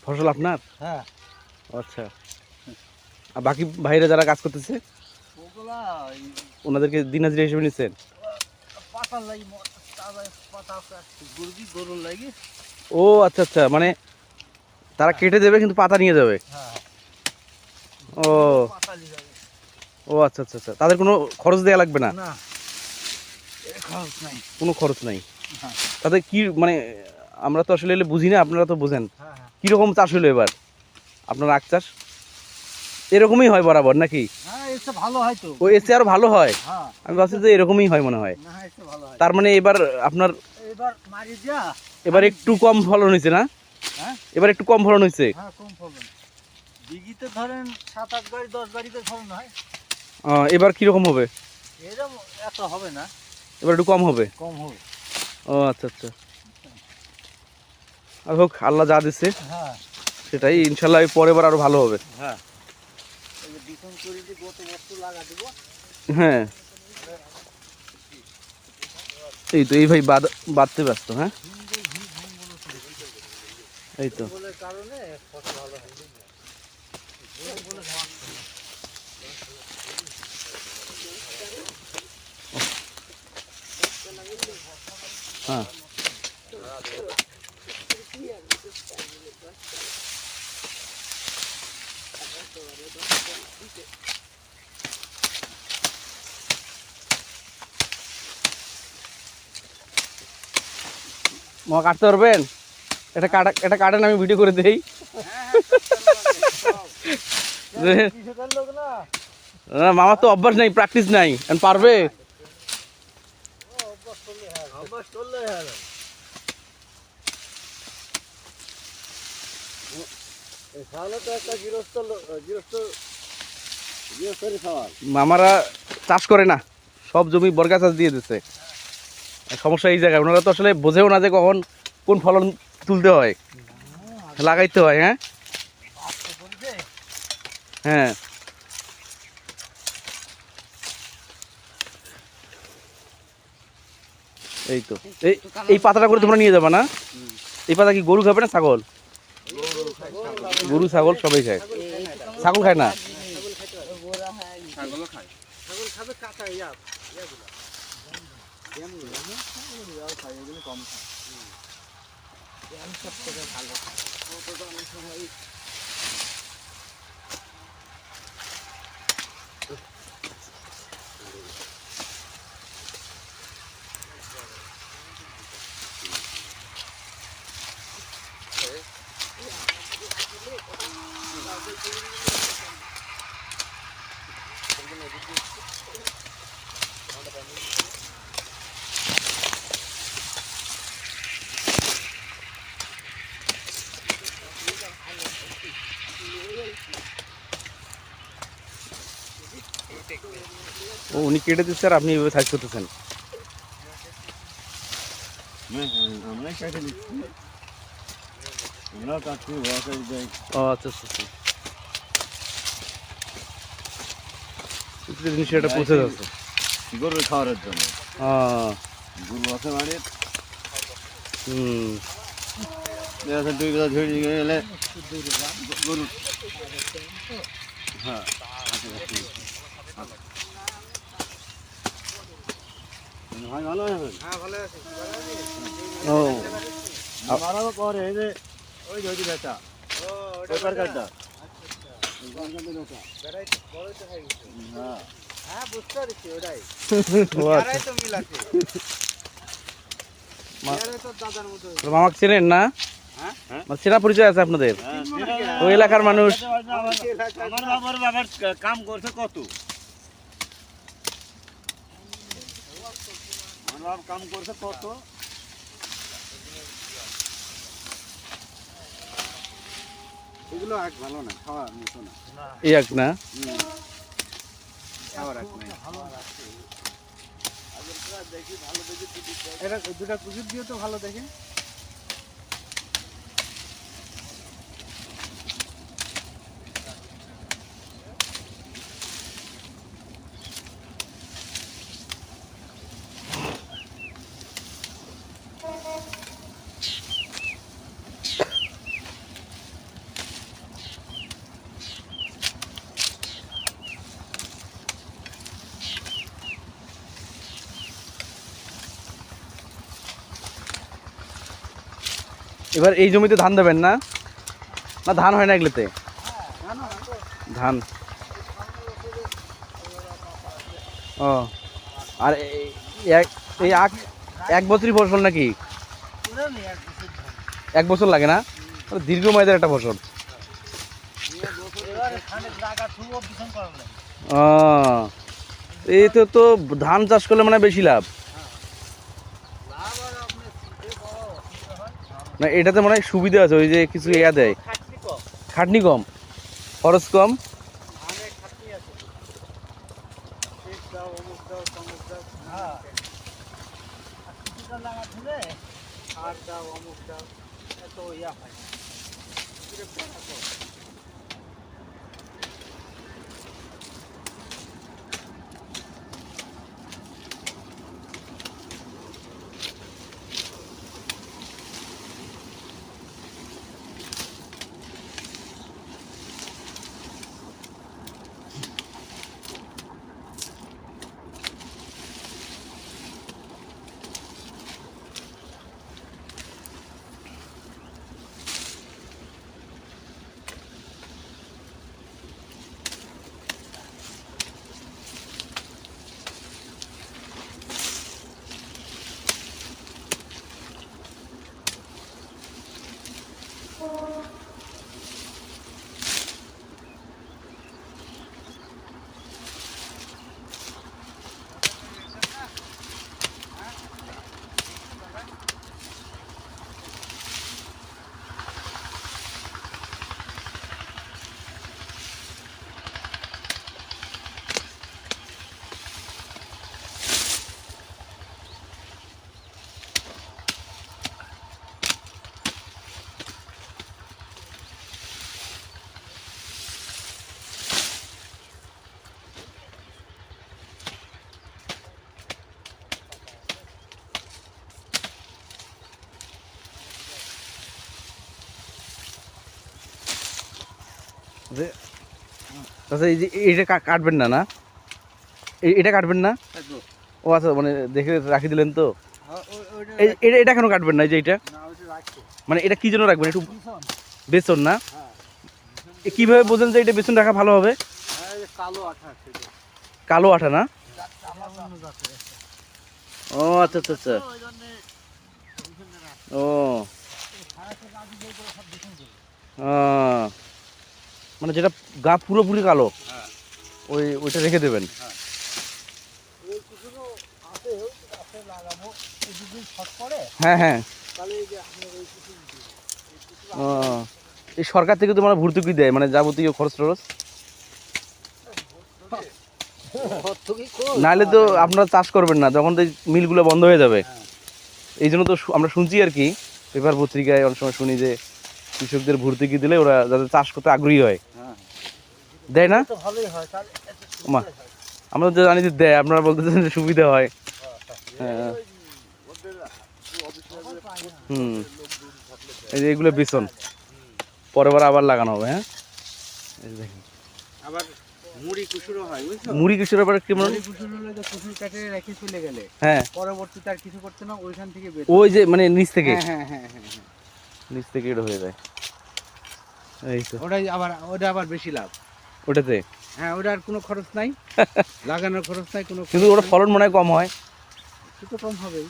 ফসল আপনার? হ্যাঁ। আচ্ছা, আর বাকি ভাইরা যারা কাজ করতেছে ওনাদেরকে দিন হাজিরা হিসেবে নিচ্ছেন? ও আচ্ছা আচ্ছা, মানে তারা কেটে দেবে কিন্তু পাতা নিয়ে যাবে। ও ও আচ্ছা আচ্ছা আচ্ছা, তাদের কোনো খরচ দেওয়া লাগবে না? কোনো খরচ নাই। তাদের কি মানে আমরা তো আসলে বুঝি না, আপনারা তো বোঝেন। কিরকম চাষ হলো এবার আপনার আখ চাষ? এরকমই হয় বরাবর নাকি? ভালো হয় তো। ও এসে আরো ভালো হয়? আমি ভাবছি যে এরকমই হয় মনে হয়। তার মানে এবার আপনার এবার একটু কম ফলন হয়েছে না? এবার একটু কম ফলন হয়েছে। কম ফলন, বিঘিতে ধরেন 7-8 গাড়ি 10 গাড়িতে ফলন হয়। এবার কিরকম হবে? এরকম এত হবে না, এবার একটু কম হবে। কম হবে। ও আচ্ছা আচ্ছা, আর হোক, আল্লাহ যা দিচ্ছে সেটাই ইনশাল্লাহ পরের বার আরো ভালো হবে। হ্যাঁ, এই তো এই ভাই বাঁধতে ব্যস্ত। হ্যাঁ এই তো। হ্যাঁ মা কাটতে পারবেন? এটা কাটেন, আমি ভিডিও করে দেই। মামার তো অভ্যাস নাই, প্র্যাকটিস নাই, পারবে? মামারা চাষ করে না, সব জমি বর্গা চাষ দিয়ে দিচ্ছে। সমস্যা এই জায়গায়, ওনারা তো আসলে বোঝেও না যে কখন কোন ফলন তুলতে হয়, লাগাইতে হয়। হ্যাঁ হ্যাঁ, এই তো এই পাতাটা করে তোমরা নিয়ে যাবে না? এই পাতা কি গরু খাবে না ছাগল? গরু ছাগল সবাই খায়, ছাগল খায় না? ও উনি কেটে দিচ্ছে আর আপনি এভাবে সাইজ করতেছেন? ও আচ্ছা আচ্ছা আচ্ছা, জিনিস এটা পৌঁছে যাচ্ছে গরুর খাওয়ার জন্য। গরু আছে বাড়ির, দুই বেলা ধরে নিয়ে গেলে গরু। হ্যাঁ ভালো আছে। ও মারাও করে এই যে ওই যে বেটা ওই কারটা। মামাকে চেনেন না? চেনা পরিচয় আছে আপনাদের? ওই এলাকার মানুষ। আমার বাবার কাম করছে কত, আমার বাবা কাম করছে কত। এগুলো আখ ভালো না, খাওয়ার মতো না। এই আখ না, খাওয়ার আখ নাই। এটা দুটা কুচুর দিয়ে তো ভালো দেখে। এবার এই জমিতে ধান দেবেন না? না ধান হয় না এগুলোতে? ধান। ও আর এই এক বছরই ফসল নাকি? এক বছর লাগে না? দীর্ঘ মেয়াদের একটা ফসল। ও এই তো ধান চাষ করলে মানে বেশি লাভ না? এটাতে মনে হয় সুবিধা আছে, ওই যে কিছু ইয়া দেয়, খাটনি কম, খরচ কম। আচ্ছা এই যে এইটা কাটবেন না? না এটা কাটবেন না? ও আচ্ছা, মানে দেখে রাখি দিলেন তো। এটা কেন কাটবেন না? এই যে এটা মানে এটা কি জন্য রাখবেন? একটু বেসন না? কিভাবে বোঝেন যে এটা বেসন রাখা ভালো হবে? কালো আঠা না? ও আচ্ছা আচ্ছা আচ্ছা। ও মানে যেটা গা পুরোপুরি কালো ওইটা রেখে দেবেন। হ্যাঁ হ্যাঁ। ও এই সরকার থেকে তো মানে ভর্তুকি দেয়, মানে যাবতীয় খরচ টরচ? নাহলে তো আপনারা চাষ করবেন না, যখন তো মিলগুলো বন্ধ হয়ে যাবে। এই জন্য তো আমরা শুনছি আর কি, পেপার পত্রিকায় অনেক সময় শুনি যে কৃষকদের ভর্তুকি দিলে ওরা যাতে চাষ করতে আগ্রহী হয়। দেয় না? মা আমরা তো জানি যে দেয়, আপনারা বলতেছেন যে সুবিধা হয়। হ্যাঁ হুম। এই যে এগুলো বেসন পরের বার আবার লাগানো হবে। হ্যাঁ দেখেন আবার মুড়ি কুসুরও হয়, বুঝছো? মুড়ি কিসের ব্যাপারে কেমন? মুড়ি কুসুর হলে তো কুসুর কাটে রেখে চলে গেলে হ্যাঁ পরবর্তীতে আর কিছু করতে না, ওইখান থেকে বের। ওই যে মানে নিচ থেকে, হ্যাঁ হ্যাঁ হ্যাঁ হ্যাঁ নিচ থেকে এটা হয়ে যায়। এই তো ওটা আবার বেশি লাভ ওটাতে। হ্যাঁ, ওটা আর কোনো খরচ নাই, লাগানোর খরচ নাই কোনো, কিন্তু ওটা ফলন মনে হয় কম হয়। একটু তো কম হবেই।